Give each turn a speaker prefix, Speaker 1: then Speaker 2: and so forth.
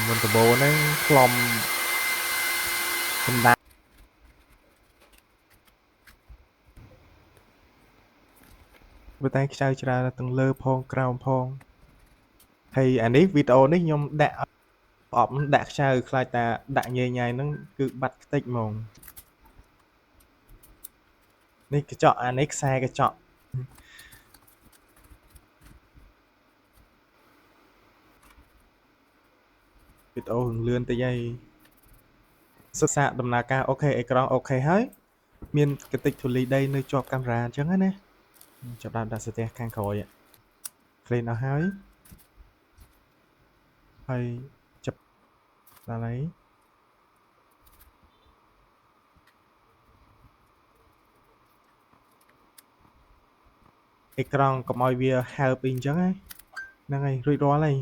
Speaker 1: មុនដំបូងហ្នឹងខ្លំសម្ដៅវាតែខ្ចៅច្រើនទាំងលើផងក្រោមផងហើយអានេះវីដេអូនេះខ្ញុំដាក់ប្រអប់ដាក់ខ្ចៅខ្លាចតាដាក់ញ៉ៃញ៉ៃហ្នឹងគឺបាត់ខ្ទេចហ្មងនេះកញ្ចក់អានេះខ្សែកញ្ចក់វីដេអូលឿនតិចហើយសិក្សាដំណើរការអូខេអេក្រង់អូខេហើយមានកតិចធូលីដីនៅជាប់កាមេរ៉ាអញ្ចឹងណាចាប់ដើមដាក់ស្ទះខាងក្រោយក្លេនអស់ហើយចាប់ដល់ហើយអេក្រង់កុំឲ្យវាហើបអីអញ្ចឹងហ្នឹងហើយរួចរាល់ហើយ